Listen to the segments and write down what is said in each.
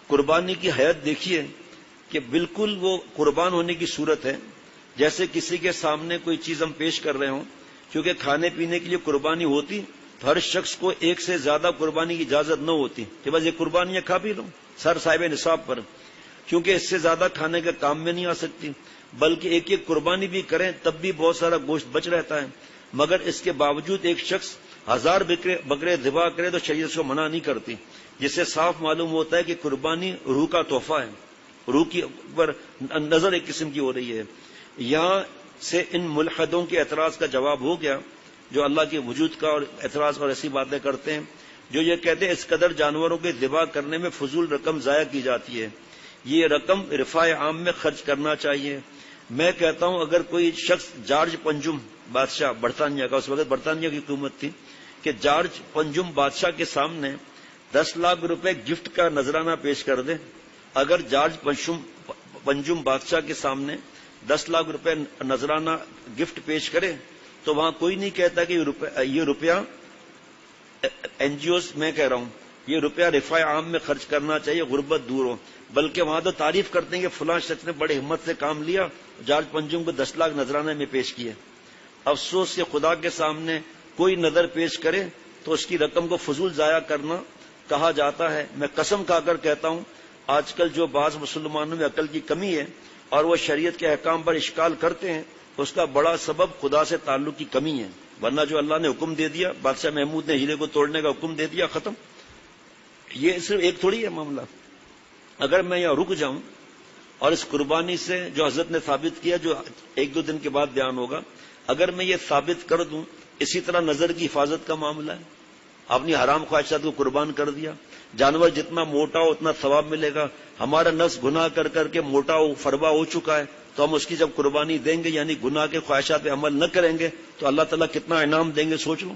قربانی کی حیت دیکھیے کہ بالکل وہ قربان ہونے کی صورت ہے جیسے کسی کے سامنے کوئی چیز ہم پیش کر رہے ہوں. کیونکہ کھانے پینے کے لیے قربانی ہوتی تو ہر شخص کو ایک سے زیادہ قربانی کی اجازت نہ ہوتی کہ بس یہ قربانیاں کھا پی لو سر صاحب نصاب پر، کیونکہ اس سے زیادہ کھانے کے کام میں نہیں آ سکتی. بلکہ ایک ایک قربانی بھی کریں تب بھی بہت سارا گوشت بچ رہتا ہے. مگر اس کے باوجود ایک شخص 1000 بکرے ذبح کرے تو شریعت اس کو منع نہیں کرتی، جس سے صاف معلوم ہوتا ہے کہ قربانی روح کا تحفہ ہے، روح کی پر نظر ایک قسم کی ہو رہی ہے. یہاں سے ان ملحدوں کے اعتراض کا جواب ہو گیا جو اللہ کے وجود کا اور اعتراض اور ایسی باتیں کرتے ہیں، جو یہ کہتے ہیں اس قدر جانوروں کے ذبح کرنے میں فضول رقم ضائع کی جاتی ہے، یہ رقم رفاع عام میں خرچ کرنا چاہیے. میں کہتا ہوں اگر کوئی شخص جارج پنجم بادشاہ برطانیہ کا، اس وقت برطانیہ کی حکومت تھی، کہ جارج پنجم بادشاہ کے سامنے 10 لاکھ روپے گفٹ کا نذرانہ پیش کر دے. اگر جارج پنجم بادشاہ کے سامنے 10 لاکھ روپے نذرانہ گفٹ پیش کرے تو وہاں کوئی نہیں کہتا کہ یہ روپیہ این جی اوز، میں کہہ رہا ہوں یہ روپیہ رفاع عام میں خرچ کرنا چاہیے، غربت دور ہو. بلکہ وہاں تو تعریف کرتے ہیں کہ فلاں شخص نے بڑے ہمت سے کام لیا، جارج پنجم کو 10 لاکھ نذرانے میں پیش کیے. افسوس کہ خدا کے سامنے کوئی نظر پیش کرے تو اس کی رقم کو فضول ضائع کرنا کہا جاتا ہے. میں قسم کھا کر کہتا ہوں آج کل جو بعض مسلمانوں میں عقل کی کمی ہے اور وہ شریعت کے احکام پر اشکال کرتے ہیں، اس کا بڑا سبب خدا سے تعلق کی کمی ہے. ورنہ جو اللہ نے حکم دے دیا، بادشاہ محمود نے ہیرے کو توڑنے کا حکم دے دیا، ختم. یہ صرف ایک تھوڑی ہے معاملہ. اگر میں یہاں رک جاؤں اور اس قربانی سے جو حضرت نے ثابت کیا، جو 1-2 دن کے بعد بیان ہوگا، اگر میں یہ ثابت کر دوں اسی طرح نظر کی حفاظت کا معاملہ ہے، اپنی حرام خواہشات کو قربان کر دیا، جانور جتنا موٹا ہو اتنا ثواب ملے گا. ہمارا نفس گناہ کر کر کے موٹا ہو فربا ہو چکا ہے، تو ہم اس کی جب قربانی دیں گے یعنی گناہ کے خواہشات پہ عمل نہ کریں گے تو اللہ تعالیٰ کتنا انعام دیں گے سوچ لو.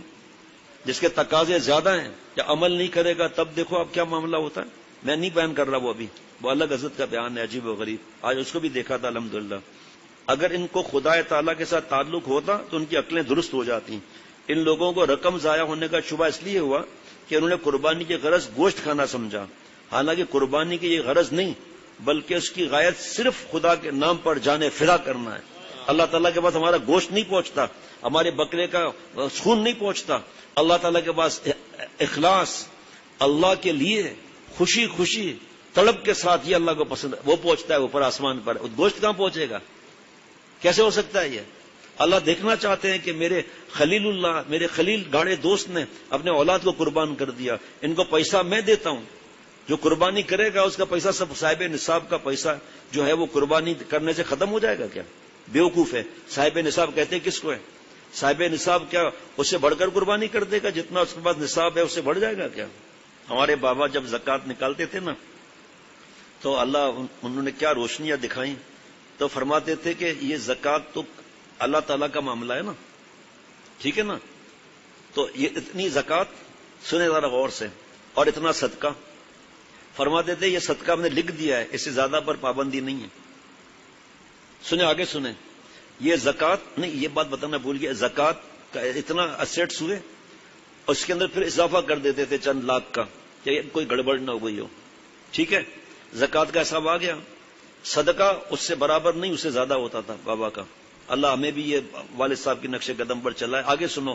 جس کے تقاضے زیادہ ہیں یا عمل نہیں کرے گا تب دیکھو اب کیا معاملہ ہوتا ہے. میں نہیں بیان کر رہا وہ ابھی، وہ الگ حضرت کا بیان ہے عجیب و غریب، آج اس کو بھی دیکھا تھا الحمدللہ. اگر ان کو خدا تعالیٰ کے ساتھ تعلق ہوتا تو ان کی عقلیں درست ہو جاتی. ان لوگوں کو رقم ضائع ہونے کا شبہ اس لیے ہوا کہ انہوں نے قربانی کی غرض گوشت کھانا سمجھا، حالانکہ قربانی کی یہ غرض نہیں بلکہ اس کی غایت صرف خدا کے نام پر جانے فدا کرنا ہے. اللہ تعالیٰ کے پاس ہمارا گوشت نہیں پہنچتا، ہمارے بکرے کا خون نہیں پہنچتا. اللہ تعالیٰ کے پاس اخلاص، اللہ کے لیے خوشی خوشی طلب کے ساتھ یہ اللہ کو پسند ہے، وہ پہنچتا ہے اوپر آسمان پر. گوشت کہاں پہنچے گا؟ کیسے ہو سکتا ہے یہ؟ اللہ دیکھنا چاہتے ہیں کہ میرے خلیل اللہ، میرے خلیل گاڑے دوست نے اپنے اولاد کو قربان کر دیا، ان کو پیسہ میں دیتا ہوں. جو قربانی کرے گا اس کا پیسہ سب صاحب نصاب کا پیسہ جو ہے وہ قربانی کرنے سے ختم ہو جائے گا کیا؟ بیوقوف ہے. صاحب نصاب کہتے ہیں کس کو ہے؟ صاحب نصاب کیا اس سے بڑھ کر قربانی کر دے گا؟ جتنا اس کے پاس نصاب ہے اس سے بڑھ جائے گا کیا؟ ہمارے بابا جب زکوٰۃ نکالتے تھے نا تو انہوں نے کیا روشنیاں دکھائیں، تو فرماتے تھے کہ یہ زکوٰۃ تو اللہ تعالیٰ کا معاملہ ہے نا، ٹھیک ہے نا، تو یہ اتنی زکوٰۃ سنے ذرا غور سے، اور اتنا صدقہ. فرماتے تھے یہ صدقہ ہم نے لکھ دیا ہے، اس سے زیادہ پر پابندی نہیں ہے. سنیں آگے سنیں، یہ زکوٰۃ نہیں، یہ بات بتانا بھول گیا، زکوٰۃ کا اتنا اسیٹس ہوئے اور اس کے اندر پھر اضافہ کر دیتے تھے چند لاکھ کا کہ کوئی گڑبڑ نہ ہو گئی ہو. ٹھیک ہے، زکوٰۃ کا حساب آ گیا. صدقہ اس سے برابر نہیں، اس سے زیادہ ہوتا تھا بابا کا. اللہ ہمیں بھی یہ والد صاحب کے نقش قدم پر چلا ہے. آگے سنو،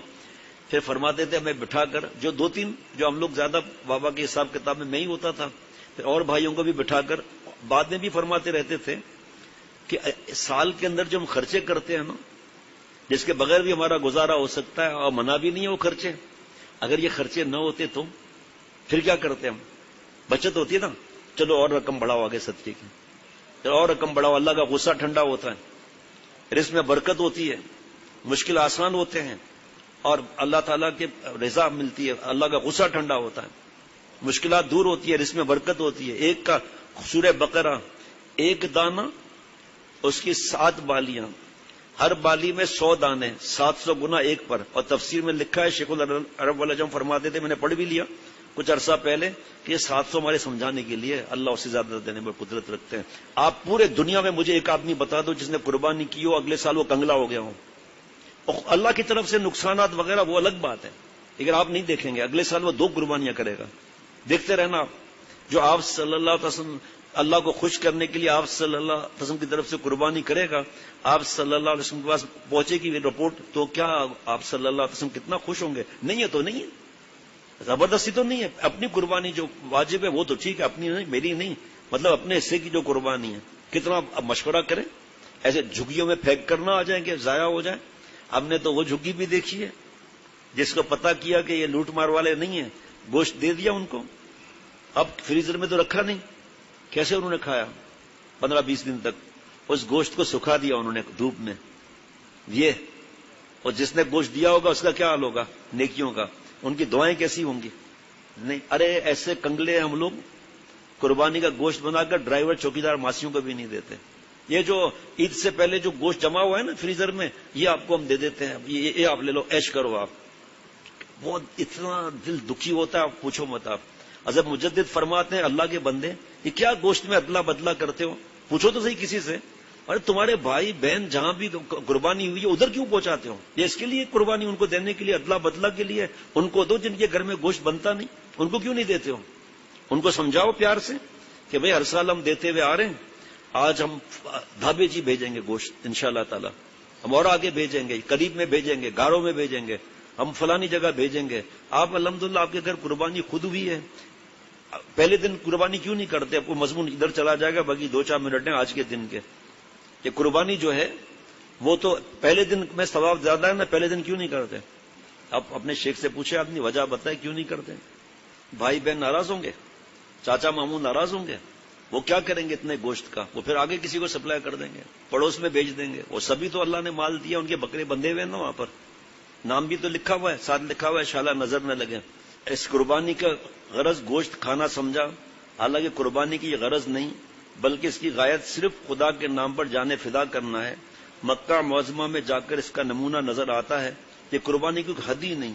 پھر فرماتے تھے ہمیں بٹھا کر، جو 2-3 جو ہم لوگ زیادہ بابا کے حساب کتاب میں ہی ہوتا تھا، پھر اور بھائیوں کو بھی بٹھا کر بعد میں بھی فرماتے رہتے تھے کہ سال کے اندر جو ہم خرچے کرتے ہیں نا، جس کے بغیر بھی ہمارا گزارا ہو سکتا ہے اور منع بھی نہیں ہے وہ خرچے، اگر یہ خرچے نہ ہوتے تو پھر کیا کرتے ہم؟ بچت ہوتی ہے نا، چلو اور رقم بڑھاؤ آگے صدقے کی، چلو اور رقم بڑھاؤ. اللہ کا غصہ ٹھنڈا ہوتا ہے، رزق میں برکت ہوتی ہے، مشکل آسان ہوتے ہیں اور اللہ تعالیٰ کی رضا ملتی ہے. اللہ کا غصہ ٹھنڈا ہوتا ہے، مشکلات دور ہوتی ہے، رزق میں برکت ہوتی ہے. ایک کا سورہ بقرہ، ایک دانہ اس کی 7 بالیاں، ہر بالی میں 100 دانے، 700 گنا ایک پر. اور تفسیر میں لکھا ہے، شیخ العرب والعجم فرماتے تھے، میں نے پڑھ بھی لیا کچھ عرصہ پہلے، کہ یہ 700 ہمارے سمجھانے کے لیے اللہ اس سے زیادہ دینے پر قدرت رکھتے ہیں. آپ پورے دنیا میں مجھے ایک آدمی بتا دو جس نے قربانی کی ہو اگلے سال وہ کنگلا ہو گیا ہو. اللہ کی طرف سے نقصانات وغیرہ وہ الگ بات ہے، لیکن آپ نہیں دیکھیں گے اگلے سال وہ 2 قربانیاں کرے گا. دیکھتے رہنا آپ. جو آپ صلی اللہ علیہ وسلم اللہ کو خوش کرنے کے لیے آپ صلی اللہ علیہ وسلم کی طرف سے قربانی کرے گا، آپ صلی اللہ علیہ وسلم کے پاس پہنچے گی رپورٹ، تو کیا آپ صلی اللہ علیہ وسلم کتنا خوش ہوں گے؟ نہیں ہے تو نہیں ہے، زبردستی تو نہیں ہے. اپنی قربانی جو واجب ہے وہ تو ٹھیک ہے، اپنی نہیں، میری نہیں، مطلب اپنے حصے کی جو قربانی ہے. کتنا اب مشورہ کریں، ایسے جھگیوں میں پھینک کرنا آ جائیں گے، ضائع ہو جائیں. ہم نے تو وہ جھگی بھی دیکھی ہے جس کو پتا کیا کہ یہ لوٹ مار والے نہیں ہیں، گوشت دے دیا ان کو، اب فریزر میں تو رکھا نہیں، کیسے انہوں نے کھایا 15-20 دن تک؟ اس گوشت کو سکھا دیا انہوں نے دھوپ میں. یہ اور جس نے گوشت دیا ہوگا اس کا کیا حال ہوگا نیکیوں کا، ان کی دعائیں کیسی ہوں گی؟ نہیں، ارے ایسے کنگلے ہم لوگ قربانی کا گوشت بنا کر ڈرائیور چوکیدار ماسیوں کو بھی نہیں دیتے. یہ جو عید سے پہلے جو گوشت جمع ہوا ہے نا فریزر میں، یہ آپ کو ہم دے دیتے ہیں، یہ آپ لے لو، عیش کرو. آپ بہت اتنا دل دکھی ہوتا ہے، آپ پوچھو مت. آپ حضرت مجدد فرماتے ہیں اللہ کے بندے یہ کیا گوشت میں ادلا بدلا کرتے ہو؟ پوچھو تو صحیح کسی سے، ارے تمہارے بھائی بہن جہاں بھی قربانی ہوئی ہے ادھر کیوں پہنچاتے ہو؟ یہ اس کے لیے قربانی ان کو دینے کے لیے، ادلا بدلا کے لیے. ان کو دو جن کے گھر میں گوشت بنتا نہیں، ان کو کیوں نہیں دیتے ہو؟ ان کو سمجھاؤ پیار سے کہ بھئی ہر سال ہم دیتے ہوئے آ رہے ہیں، آج ہم دھابے جی بھیجیں گے گوشت انشاءاللہ تعالی، ہم اور آگے بھیجیں گے، قریب میں بھیجیں گے، گاروں میں بھیجیں گے، ہم فلانی جگہ بھیجیں گے. آپ الحمدللہ آپ کے گھر قربانی خود ہوئی ہے، پہلے دن قربانی کیوں نہیں کرتے؟ آپ کو مضمون ادھر چلا جائے گا، باقی 2-4 منٹ ہیں آج کے دن کے. کہ قربانی جو ہے وہ تو پہلے دن میں ثواب زیادہ ہے نا، پہلے دن کیوں نہیں کرتے؟ آپ اپنے شیخ سے پوچھے، آدمی وجہ بتائے کیوں نہیں کرتے. بھائی بہن ناراض ہوں گے، چاچا ماموں ناراض ہوں گے، وہ کیا کریں گے اتنے گوشت کا؟ وہ پھر آگے کسی کو سپلائی کر دیں گے، پڑوس میں بیچ دیں گے. وہ سبھی تو اللہ نے مال دیا، ان کے بکرے بندھے ہوئے نا، وہاں پر نام بھی تو لکھا ہوا ہے، ساتھ لکھا ہوا ہے شالا نظر نہ لگے. اس قربانی کا غرض گوشت کھانا سمجھا، حالانکہ قربانی کی یہ غرض نہیں، بلکہ اس کی غایت صرف خدا کے نام پر جانیں فدا کرنا ہے. مکہ معظمہ میں جا کر اس کا نمونہ نظر آتا ہے. یہ قربانی کی حد ہی نہیں،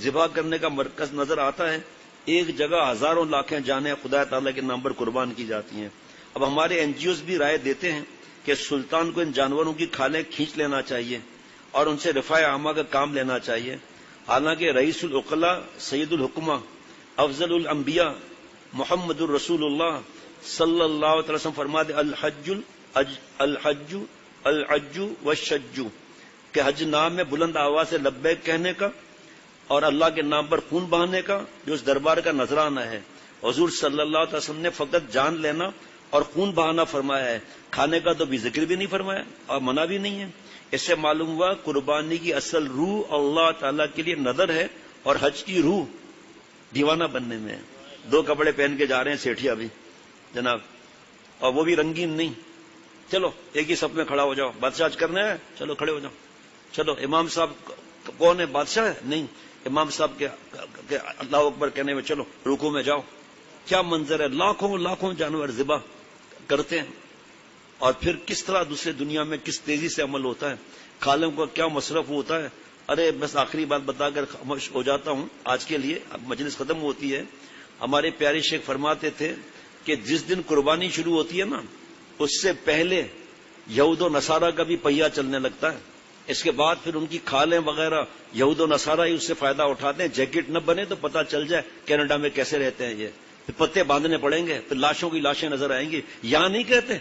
ذبح کرنے کا مرکز نظر آتا ہے. ایک جگہ ہزاروں لاکھیں جانیں خدا تعالیٰ کے نام پر قربان کی جاتی ہیں. اب ہمارے NGOs بھی رائے دیتے ہیں کہ سلطان کو ان جانوروں کی کھالیں کھینچ لینا چاہیے اور ان سے رفع عامہ کا کام لینا چاہیے. حالانکہ رئیس العقلاء سید الحکمہ افضل الانبیاء محمد الرسول اللہ صلی اللہ علیہ وسلم فرماتے الحج والشج، کہ حج نام میں بلند آواز سے لبیک کہنے کا اور اللہ کے نام پر خون بہانے کا جو اس دربار کا نذرانہ ہے. حضور صلی اللہ علیہ وسلم نے فقط جان لینا اور خون بہانا فرمایا ہے، کھانے کا تو بھی ذکر بھی نہیں فرمایا اور منع بھی نہیں ہے. اس سے معلوم ہوا قربانی کی اصل روح اللہ تعالیٰ کے لیے نظر ہے، اور حج کی روح دیوانہ بننے میں ہے. 2 کپڑے پہن کے جا رہے ہیں سیٹھیا بھی جناب، اور وہ بھی رنگین نہیں. چلو ایک ہی صف میں کھڑا ہو جاؤ، بادشاہ کرنا ہے، چلو کھڑے ہو جاؤ. چلو امام صاحب کون ہے؟ بادشاہ ہے؟ نہیں، امام صاحب کے اللہ اکبر کہنے میں چلو رکوع میں جاؤ. کیا منظر ہے، لاکھوں لاکھوں جانور ذبح کرتے ہیں، اور پھر کس طرح دوسرے دنیا میں کس تیزی سے عمل ہوتا ہے، کھالوں کا کیا مصرف ہوتا ہے. ارے بس آخری بات بتا کر خاموش ہو جاتا ہوں آج کے لیے، اب مجلس ختم ہوتی ہے. ہمارے پیارے شیخ فرماتے تھے کہ جس دن قربانی شروع ہوتی ہے نا، اس سے پہلے یہود و نصارہ کا بھی پہیا چلنے لگتا ہے. اس کے بعد پھر ان کی کھالیں وغیرہ یہود و نصارہ ہی اس سے فائدہ اٹھاتے ہیں. جیکٹ نہ بنے تو پتہ چل جائے کینیڈا میں کیسے رہتے ہیں یہ، پھر پتے باندھنے پڑیں گے، پھر لاشوں کی لاشیں نظر آئیں گی. یہاں نہیں کہتے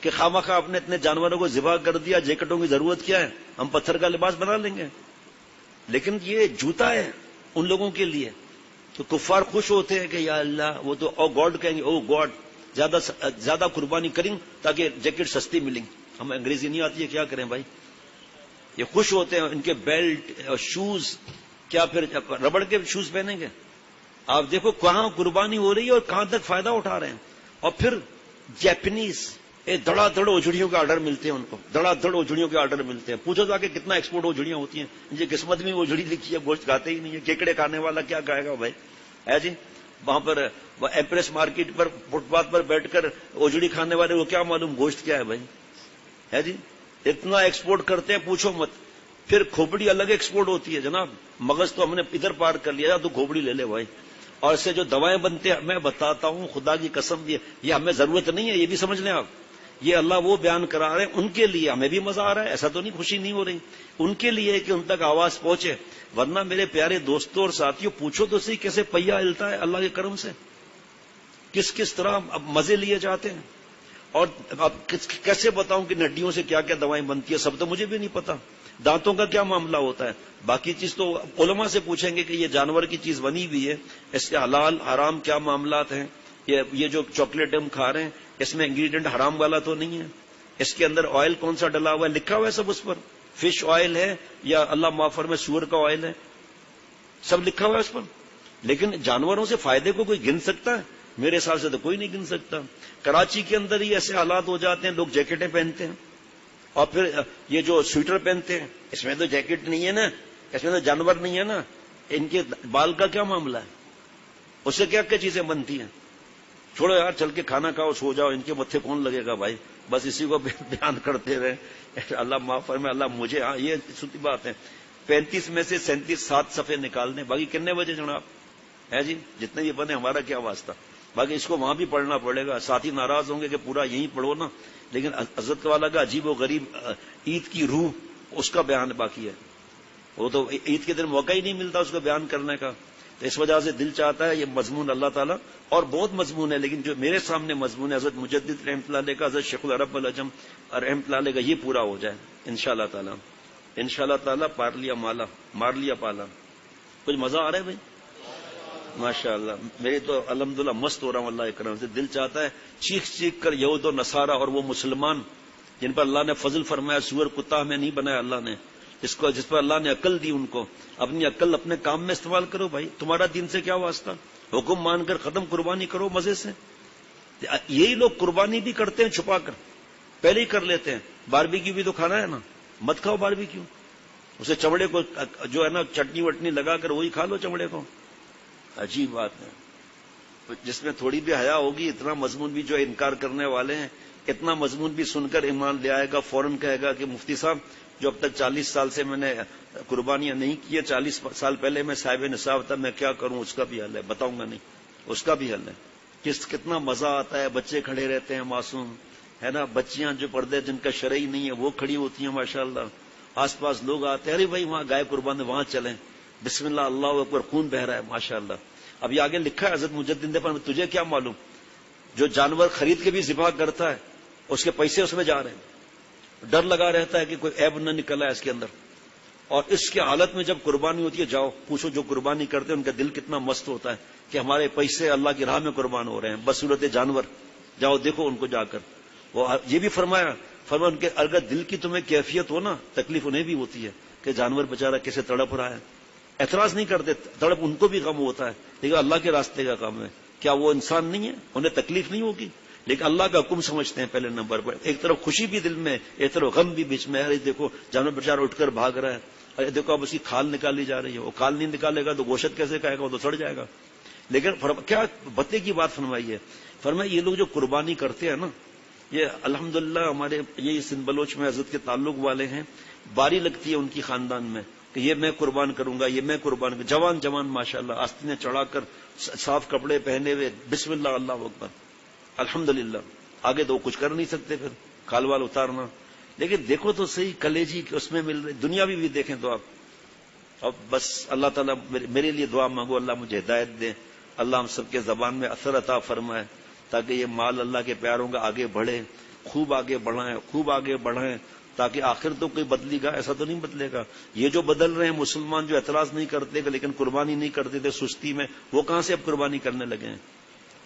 کہ خامخواہ اپنے اتنے جانوروں کو ذبح کر دیا، جیکٹوں کی ضرورت کیا ہے، ہم پتھر کا لباس بنا لیں گے. لیکن یہ جوتا ہے ان لوگوں کے لیے. تو کفار خوش ہوتے ہیں کہ یا اللہ، وہ تو او گاڈ کہیں گے، او گاڈ زیادہ قربانی کریں تاکہ جیکٹ سستی ملیں. ہمیں انگریزی نہیں آتی ہے، کیا کریں بھائی. یہ خوش ہوتے ہیں، ان کے بیلٹ اور شوز، کیا پھر ربڑ کے شوز پہنیں گے. آپ دیکھو کہاں قربانی ہو رہی ہے اور کہاں تک فائدہ اٹھا رہے ہیں. اور پھر جیپنیز دھڑا دھڑ اوجھڑیوں کے آرڈر ملتے ہیں، ان کو دھڑا دھڑ اوجھڑیوں کے آرڈر ملتے ہیں. پوچھو جا کے کتنا ایکسپورٹ اوجھڑیاں ہوتی ہیں. یہ قسمت میں اوجھڑی لکھی ہے، گوشت کھاتے ہی نہیں ہے. کیکڑے کھانے والا کیا کھائے گا بھائی، ہے جی. وہاں پر ایمپریس مارکیٹ پر فٹ پاتھ پر بیٹھ کر اوجھڑی کھانے والے کو کیا معلوم گوشت کیا ہے بھائی، ہے جی. اتنا ایکسپورٹ کرتے ہیں پوچھو مت. پھر کھوپڑی الگ ایکسپورٹ ہوتی ہے جناب. مغز تو ہم نے ادھر پار کر لیا، تو کھوپڑی لے لے بھائی. اور اس سے جو دوائیں بنتے ہیں میں بتاتا ہوں خدا کی قسم، یہ ہمیں ضرورت نہیں ہے، یہ بھی سمجھ لیں آپ. یہ اللہ وہ بیان کرا رہے ہیں ان کے لیے، ہمیں بھی مزہ آ رہا ہے، ایسا تو نہیں خوشی نہیں ہو رہی. ان کے لیے کہ ان تک آواز پہنچے. ورنہ میرے پیارے دوستوں اور ساتھیوں پوچھو تو صحیح کیسے پہیا ہلتا ہے اللہ کے کرم سے. کس کس طرح اب مزے لیے جاتے ہیں. اور اب کیسے بتاؤں کہ نڈیوں سے کیا کیا دوائیں بنتی ہیں، سب تو مجھے بھی نہیں پتا. دانتوں کا کیا معاملہ ہوتا ہے، باقی چیز تو علماء سے پوچھیں گے کہ یہ جانور کی چیز بنی ہوئی ہے، اس کے حلال حرام کیا معاملات ہیں. یہ جو چاکلیٹ ہم کھا رہے ہیں اس میں انگریڈینٹ حرام والا تو نہیں ہے، اس کے اندر آئل کون سا ڈلا ہوا ہے، لکھا ہوا ہے سب اس پر. فش آئل ہے یا اللہ معافر میں سور کا آئل ہے، سب لکھا ہوا ہے اس پر. لیکن جانوروں سے فائدے کو کوئی گن سکتا ہے؟ میرے حساب سے تو کوئی نہیں گن سکتا. کراچی کے اندر ہی ایسے حالات ہو جاتے ہیں، لوگ جیکٹیں پہنتے ہیں اور پھر یہ جو سویٹر پہنتے ہیں اس میں تو جیکٹ نہیں ہے نا، اس میں تو جانور نہیں ہے نا، ان کے بال کا کیا معاملہ ہے، اس سے کیا کیا چیزیں بنتی ہیں. چھوڑو یار، چل کے کھانا کھاؤ سو جاؤ، ان کے متھے کون لگے گا بھائی. بس اسی کو بیان کرتے رہے. اللہ معاف فرمائے، اللہ مجھے. ہاں یہ سنتی بات ہے. 35 میں سے 37 7 صفحے نکال دیں، باقی کتنے بجے جناب ہے جی، جتنے بھی بنے ہمارا کیا واسطہ. باقی اس کو وہاں بھی پڑھنا پڑے گا. ساتھی ناراض ہوں گے کہ پورا یہیں پڑھو نا، لیکن حضرت والا کا عجیب و غریب عید کی روح اس کا بیان باقی ہے. وہ تو عید کے دن موقع ہی نہیں ملتا اس کو بیان کرنے کا. تو اس وجہ سے دل چاہتا ہے یہ مضمون اللہ تعالیٰ، اور بہت مضمون ہے، لیکن جو میرے سامنے مضمون ہے حضرت مجدد رحمۃ اللہ علیہ کا، حضرت شیخ العرب العجم رحمۃ اللہ علیہ کا، یہ پورا ہو جائے انشاءاللہ تعالیٰ. انشاءاللہ تعالیٰ پار لیا مالا، مار لیا پالا. کچھ مزہ آ رہا ہے بھائی؟ ماشاء اللہ. میری تو الحمدللہ مست ہو رہا ہوں اللہ کے کرم سے. دل چاہتا ہے چیخ چیخ کر یہود و نصارہ اور وہ مسلمان جن پر اللہ نے فضل فرمایا، سور کتا ہمیں نہیں بنایا اللہ نے، جس پر اللہ نے عقل دی، ان کو اپنی عقل اپنے کام میں استعمال کرو بھائی. تمہارا دین سے کیا واسطہ، حکم مان کر ختم، قربانی کرو مزے سے. یہی لوگ قربانی بھی کرتے ہیں چھپا کر، پہلے ہی کر لیتے ہیں. باربیکیو بھی تو کھانا ہے نا، مت کھاؤ باربیکیو، اسے چمڑے کو جو ہے نا چٹنی وٹنی لگا کر وہی کھا لو چمڑے کو. عجیب بات ہے. جس میں تھوڑی بھی حیا ہوگی، اتنا مضمون بھی جو انکار کرنے والے ہیں، اتنا مضمون بھی سن کر ایمان لے آئے گا، فوراً کہے گا کہ مفتی صاحب جو اب تک 40 سال سے میں نے قربانیاں نہیں کی ہے، 40 سال پہلے میں صاحب نصاب تھا، میں کیا کروں، اس کا بھی حل ہے، بتاؤں گا نہیں، اس کا بھی حل ہے. کتنا مزہ آتا ہے. بچے کھڑے رہتے ہیں معصوم ہے نا، بچیاں جو پردے جن کا شرعی نہیں ہے وہ کھڑی ہوتی ہیں ماشاءاللہ. آس پاس لوگ آتے ہیں، ارے بھائی وہاں گائے قربان، وہاں چلیں، بسم اللہ اللہ اکبر، خون بہ رہا ہے ماشاءاللہ. اب یہ آگے لکھا ہے حضرت مجدد پر، تجھے کیا معلوم، جو جانور خرید کے بھی ذبح کرتا ہے اس کے پیسے اس میں جا رہے ہیں، ڈر لگا رہتا ہے کہ کوئی عیب نہ نکلا ہے اس کے اندر. اور اس کی حالت میں جب قربانی ہوتی ہے، جاؤ پوچھو جو قربانی کرتے ہیں ان کا دل کتنا مست ہوتا ہے کہ ہمارے پیسے اللہ کی راہ میں قربان ہو رہے ہیں بصورت جانور. جاؤ دیکھو ان کو جا کر. وہ یہ بھی فرمایا ان کے اگر دل کی تمہیں کیفیت ہو نا، تکلیف انہیں بھی ہوتی ہے کہ جانور بیچارہ کیسے تڑپ رہا ہے. اعتراض نہیں کرتے، تڑپ ان کو بھی غم ہوتا ہے، لیکن اللہ کے راستے کا کام ہے. کیا وہ انسان نہیں ہے، انہیں تکلیف نہیں ہوگی؟ لیکن اللہ کا حکم سمجھتے ہیں پہلے نمبر پر. ایک طرف خوشی بھی دل میں، ایک طرف غم بھی بیچ میں. ارے دیکھو جانور بیچارہ اٹھ کر بھاگ رہا ہے، ارے دیکھو اب اس کی کھال نکالی جا رہی ہے، وہ کھال نہیں نکالے گا تو گوشت کیسے کھائے گا، وہ تو سڑ جائے گا. لیکن کیا بتے کی بات فرمائی ہے، فرمائی یہ لوگ جو قربانی کرتے ہیں نا، یہ الحمدللہ ہمارے یہ سندھ بلوچ میں حضرت کے تعلق والے ہیں، باری لگتی ہے ان کی خاندان میں کہ یہ میں قربان کروں گا، یہ میں قربان کروں. جوان جوان ماشاءاللہ آستینیں چڑھا کر صاف کپڑے پہنے ہوئے، بسم اللہ اللہ اکبر الحمدللہ. آگے تو کچھ کر نہیں سکتے، پھر کھال وال اتارنا. لیکن دیکھو تو صحیح کلیجی کہ اس میں مل رہی دنیاوی بھی دیکھیں تو آپ. اب بس اللہ تعالیٰ میرے لیے دعا مانگو، اللہ مجھے ہدایت دے، اللہ ہم سب کے زبان میں اثر عطا فرمائے تاکہ یہ مال اللہ کے پیاروں کا آگے بڑھے، خوب آگے بڑھائیں، خوب آگے بڑھائیں، تاکہ آخر تو کوئی بدلی گا، ایسا تو نہیں بدلے گا. یہ جو بدل رہے ہیں مسلمان جو اعتراض نہیں کرتے لیکن قربانی نہیں کرتے تھے سستی میں، وہ کہاں سے اب قربانی کرنے لگے ہیں؟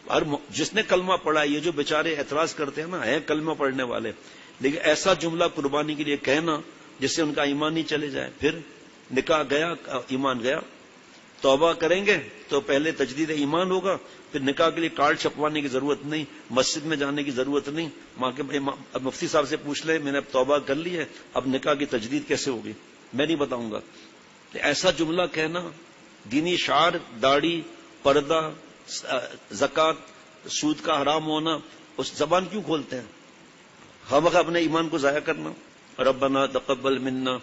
اور جس نے کلمہ پڑھا، یہ جو بیچارے اعتراض کرتے ہیں نا، ہیں کلمہ پڑھنے والے، لیکن ایسا جملہ قربانی کے لیے کہنا جس سے ان کا ایمان نہیں چلے جائے. پھر نکاح گیا، ایمان گیا. توبہ کریں گے تو پہلے تجدید ایمان ہوگا، پھر نکاح کے لیے کارڈ چھپوانے کی ضرورت نہیں، مسجد میں جانے کی ضرورت نہیں. ماں کے مفتی صاحب سے پوچھ لیں، میں نے اب توبہ کر لی ہے، اب نکاح کی تجدید کیسے ہوگی؟ میں نہیں بتاؤں گا. ایسا جملہ کہنا، دینی شعار، داڑھی، پردہ، زکوٰۃ، سود کا حرام ہونا، اس زبان کیوں کھولتے ہیں؟ ہم اپنے ایمان کو ضائع کرنا. ربنا تقبل منا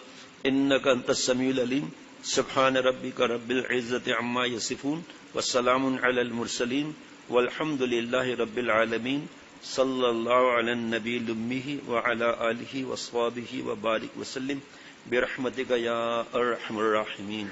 انک انت السمیع العلیم. سبحان ربک رب العزت عما یصفون والسلام علی المرسلین والحمد للہ رب العالمین. صلی اللہ علی النبی الأمی وعلی آلہ وصحبہ وبارک وسلم برحمتک یا ارحم الراحمین.